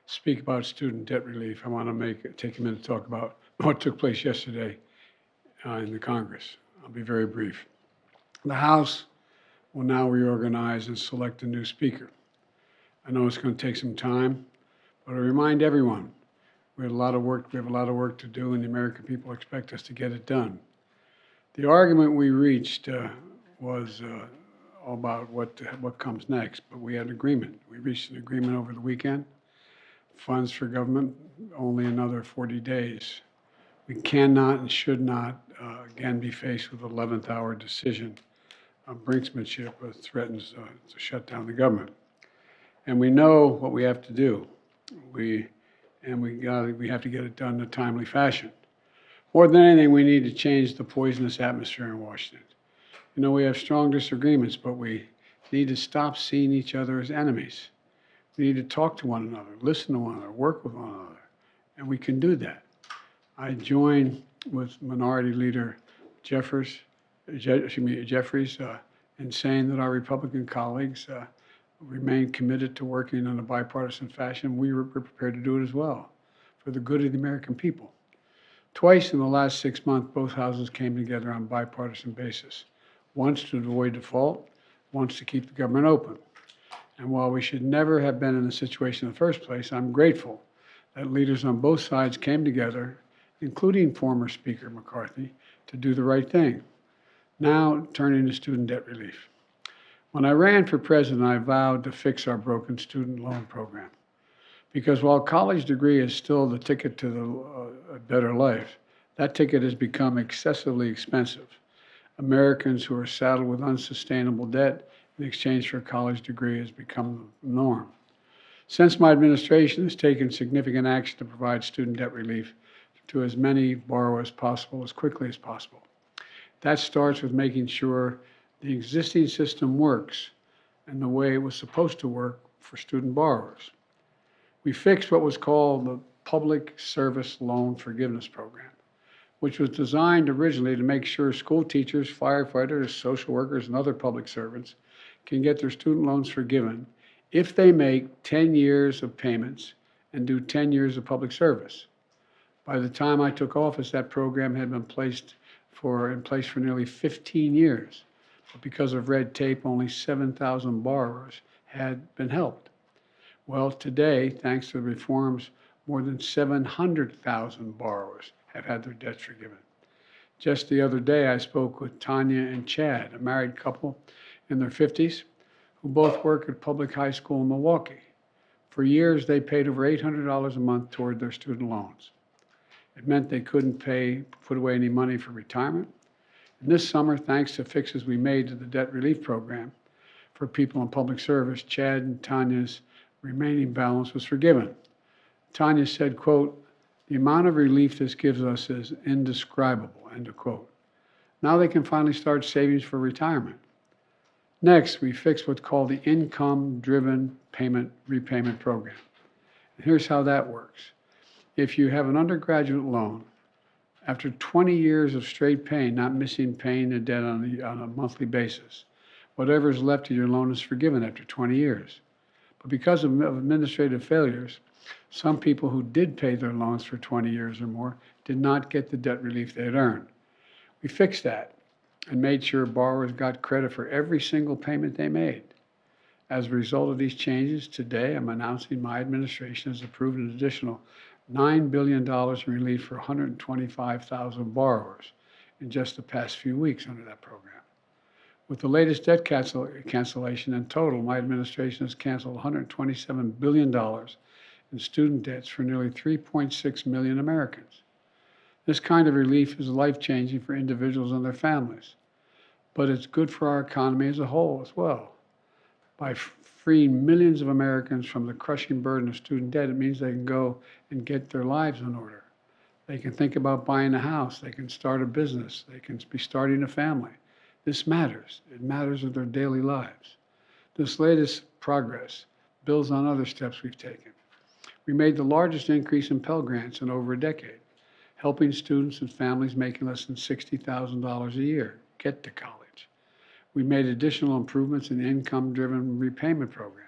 speak about student debt relief, I want to take a minute to talk about what took place yesterday in the Congress. I'll be very brief. The House will now reorganize and select a new speaker. I know it's going to take some time, but I remind everyone we have a lot of work to do, and the American people expect us to get it done. The argument we reached was all about what comes next, but we had an agreement. We reached an agreement over the weekend. Funds for government, only another 40 days. We cannot and should not again be faced with an 11th hour decision of brinksmanship that threatens to shut down the government. And we know what we have to do. We have to get it done in a timely fashion. More than anything, we need to change the poisonous atmosphere in Washington. You know, we have strong disagreements, but we need to stop seeing each other as enemies. We need to talk to one another, listen to one another, work with one another, and we can do that. I join with Minority Leader Jeffries in saying that our Republican colleagues remain committed to working in a bipartisan fashion. We were prepared to do it as well for the good of the American people. Twice in the last 6 months, both houses came together on a bipartisan basis. Once to avoid default, once to keep the government open. And while we should never have been in this situation in the first place, I'm grateful that leaders on both sides came together, including former Speaker McCarthy, to do the right thing. Now, turning to student debt relief. When I ran for president, I vowed to fix our broken student loan program. Because while a college degree is still the ticket to a better life, that ticket has become excessively expensive. Americans who are saddled with unsustainable debt in exchange for a college degree has become the norm. Since my administration has taken significant action to provide student debt relief to as many borrowers as possible, as quickly as possible. That starts with making sure the existing system works and the way it was supposed to work for student borrowers. We fixed what was called the Public Service Loan Forgiveness Program, which was designed originally to make sure school teachers, firefighters, social workers, and other public servants can get their student loans forgiven if they make 10 years of payments and do 10 years of public service. By the time I took office, that program had been in place for nearly 15 years. But because of red tape, only 7,000 borrowers had been helped. Well, today, thanks to the reforms, more than 700,000 borrowers have had their debts forgiven. Just the other day, I spoke with Tanya and Chad, a married couple in their 50s, who both work at public high school in Milwaukee. For years, they paid over $800 a month toward their student loans. It meant they couldn't put away any money for retirement. And this summer, thanks to fixes we made to the debt relief program for people in public service, Chad and Tanya's remaining balance was forgiven. Tanya said, quote, "The amount of relief this gives us is indescribable," end of quote. Now they can finally start savings for retirement. Next, we fixed what's called the income-driven repayment program. And here's how that works. If you have an undergraduate loan, after 20 years of straight paying, not missing paying the debt on a monthly basis, whatever is left of your loan is forgiven after 20 years. But because of administrative failures, some people who did pay their loans for 20 years or more did not get the debt relief they had earned. We fixed that and made sure borrowers got credit for every single payment they made. As a result of these changes, today I'm announcing my administration has approved an additional $9 billion in relief for 125,000 borrowers in just the past few weeks under that program. With the latest debt cancellation in total, my administration has canceled $127 billion in student debts for nearly 3.6 million Americans. This kind of relief is life-changing for individuals and their families, but it's good for our economy as a whole as well. By freeing millions of Americans from the crushing burden of student debt, it means they can go and get their lives in order. They can think about buying a house. They can start a business. They can be starting a family. This matters. It matters in their daily lives. This latest progress builds on other steps we've taken. We made the largest increase in Pell Grants in over a decade, helping students and families making less than $60,000 a year get to college. We made additional improvements in the income-driven repayment program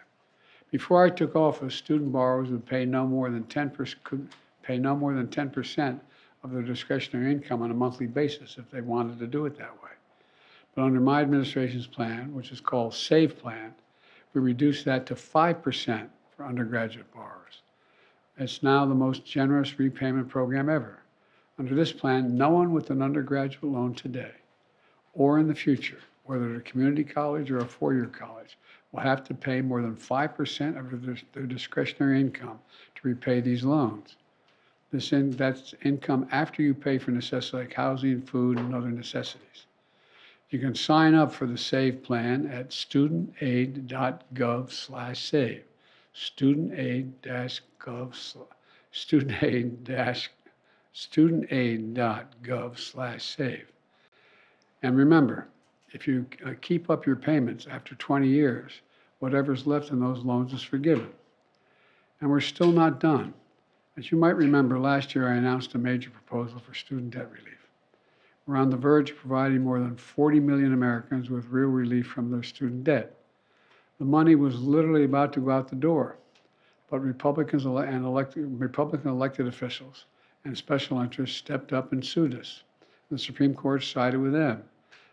Before I took office, student borrowers would pay no more than 10%, of their discretionary income on a monthly basis if they wanted to do it that way. But under my administration's plan, which is called SAVE Plan, we reduced that to 5% for undergraduate borrowers. It's now the most generous repayment program ever. Under this plan, no one with an undergraduate loan today or in the future, whether at a community college or a four-year college, will have to pay more than 5% of their discretionary income to repay these loans. That's income after you pay for necessities like housing, food, and other necessities. You can sign up for the SAVE plan at studentaid.gov/save. studentaid.gov/save. And remember, if you keep up your payments after 20 years, whatever's left in those loans is forgiven. And we're still not done. As you might remember, last year I announced a major proposal for student debt relief. We're on the verge of providing more than 40 million Americans with real relief from their student debt. The money was literally about to go out the door, but Republican elected officials and special interests stepped up and sued us. The Supreme Court sided with them,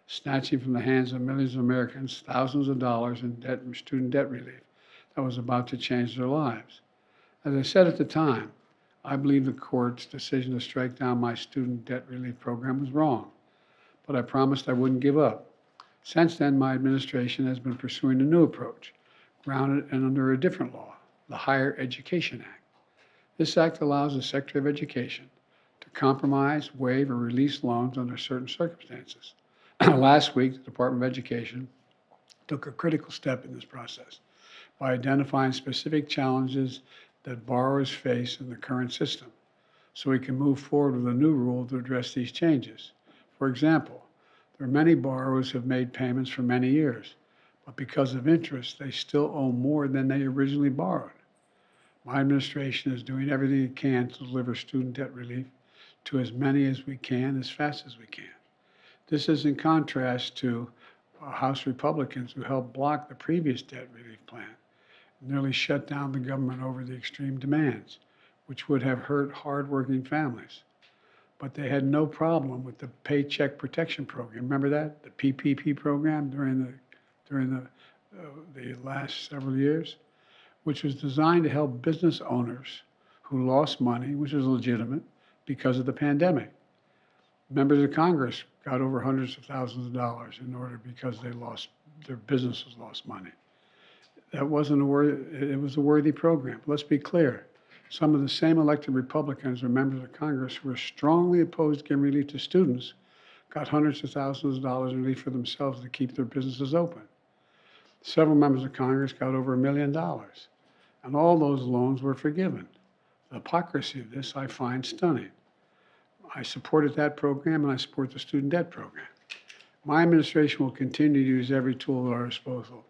snatching from the hands of millions of Americans thousands of dollars in student debt relief that was about to change their lives. As I said at the time, I believe the court's decision to strike down my student debt relief program was wrong, but I promised I wouldn't give up. Since then, my administration has been pursuing a new approach, grounded and under a different law, the Higher Education Act. This act allows the Secretary of Education to compromise, waive, or release loans under certain circumstances. Last week, the Department of Education took a critical step in this process by identifying specific challenges that borrowers face in the current system, so we can move forward with a new rule to address these changes. For example, there are many borrowers who have made payments for many years, but because of interest, they still owe more than they originally borrowed. My administration is doing everything it can to deliver student debt relief to as many as we can, as fast as we can. This is in contrast to House Republicans who helped block the previous debt relief plan, nearly shut down the government over the extreme demands, which would have hurt hardworking families. But they had no problem with the Paycheck Protection Program. Remember that? The PPP program during the last several years, which was designed to help business owners who lost money, which was legitimate, because of the pandemic. Members of Congress got over hundreds of thousands of dollars because their businesses lost money. It was a worthy program. Let's be clear. Some of the same elected Republicans or members of Congress who were strongly opposed to giving relief to students got hundreds of thousands of dollars in relief for themselves to keep their businesses open. Several members of Congress got over $1 million, and all those loans were forgiven. The hypocrisy of this I find stunning. I supported that program, and I support the student debt program. My administration will continue to use every tool at our disposal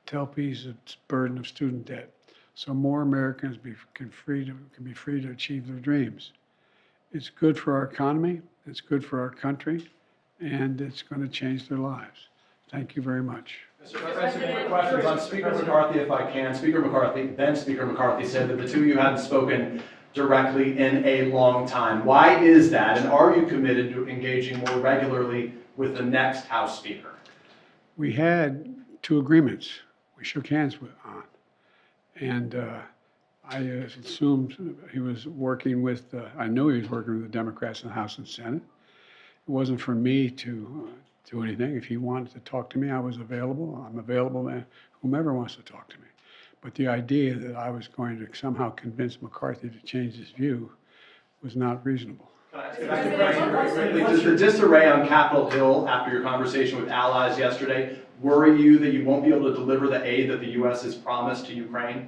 to help ease the burden of student debt, so more Americans can be free to achieve their dreams. It's good for our economy, it's good for our country, and it's going to change their lives. Thank you very much. Mr. President, questions on Speaker McCarthy, if I can. Speaker McCarthy, then Speaker McCarthy said that the two of you haven't spoken directly in a long time. Why is that, and are you committed to engaging more regularly with the next House Speaker? We had two agreements we shook hands on. And I assumed he was working with, I knew he was working with the Democrats in the House and Senate. It wasn't for me to do anything. If he wanted to talk to me, I was available. I'm available to whomever wants to talk to me. But the idea that I was going to somehow convince McCarthy to change his view was not reasonable. Can I ask a question very quickly? Does the disarray on Capitol Hill after your conversation with allies yesterday worry you that you won't be able to deliver the aid that the U.S. has promised to Ukraine?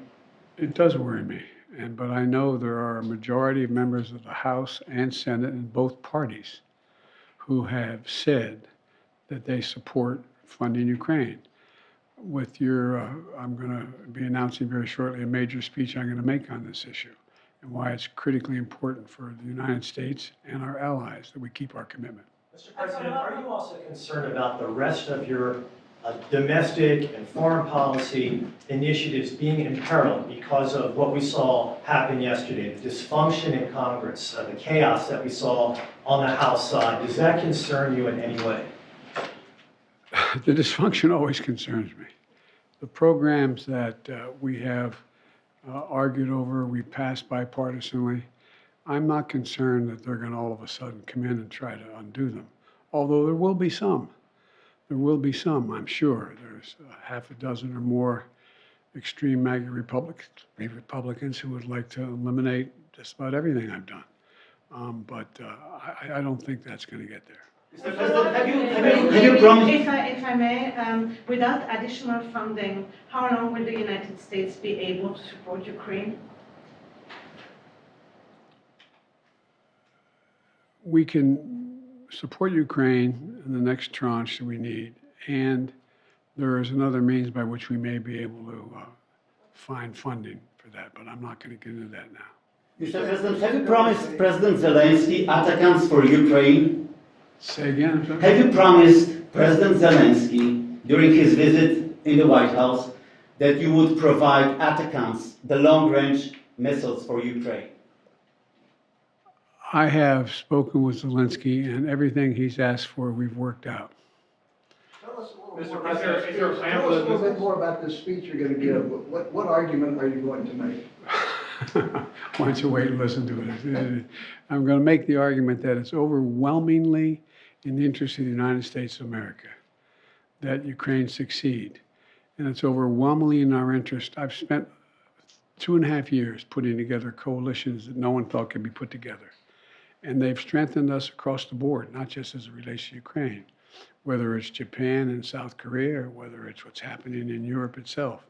It does worry me, but I know there are a majority of members of the House and Senate in both parties who have said that they support funding Ukraine. With your, I'm going to be announcing very shortly a major speech I'm going to make on this issue and why it's critically important for the United States and our allies that we keep our commitment. Mr. President, are you also concerned about the rest of your domestic and foreign policy initiatives being imperiled because of what we saw happen yesterday, the dysfunction in Congress, the chaos that we saw on the House side. Does that concern you in any way? The dysfunction always concerns me. The programs that we have argued over, we passed bipartisanly, I'm not concerned that they're going to all of a sudden come in and try to undo them. Although there will be some. There will be some, I'm sure. There's half a dozen or more extreme MAGA Republicans who would like to eliminate just about everything I've done. But I don't think that's going to get there. Mr. President, have you promised? If I may, without additional funding, how long will the United States be able to support Ukraine? We can support Ukraine in the next tranche that we need, and there is another means by which we may be able to find funding for that, but I'm not going to get into that now. Mr. President, have you promised President Zelensky attacks for Ukraine? Say again? Sir? Have you promised President Zelensky during his visit in the White House that you would provide ATACMS, the long-range missiles for Ukraine? I have spoken with Zelensky, and everything he's asked for, we've worked out. Tell us a Mr. little President, is there a plan Tell for us a the little bit more about this speech you're going to give. What argument are you going to make? Why don't you wait and listen to it? I'm going to make the argument that it's overwhelmingly in the interest of the United States of America that Ukraine succeed. And it's overwhelmingly in our interest. I've spent 2.5 years putting together coalitions that no one thought could be put together. And they've strengthened us across the board, not just as it relates to Ukraine, whether it's Japan and South Korea, or whether it's what's happening in Europe itself.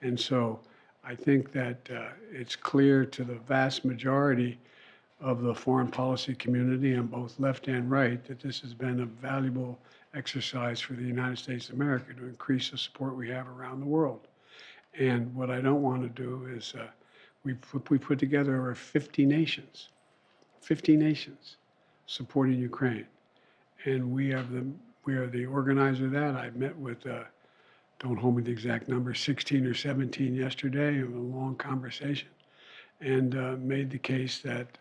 And so I think that it's clear to the vast majority of the foreign policy community on both left and right that this has been a valuable exercise for the United States of America to increase the support we have around the world. And what I don't want to do is we put together over 50 nations supporting Ukraine. And we are the organizer of that. I met with, don't hold me to the exact number, 16 or 17 yesterday, in a long conversation, and made the case that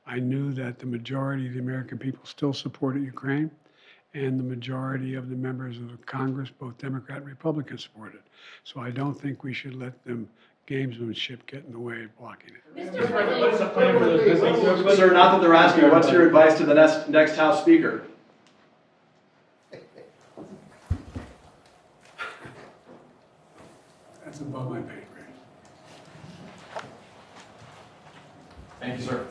I knew that the majority of the American people still supported Ukraine, and the majority of the members of the Congress, both Democrat and Republican, supported. So I don't think we should let them gamesmanship get in the way of blocking it. Mr. President, what is the plan for the business? Sir, not that they're asking, what's your advice to the next House Speaker? That's above my pay grade. Thank you, sir.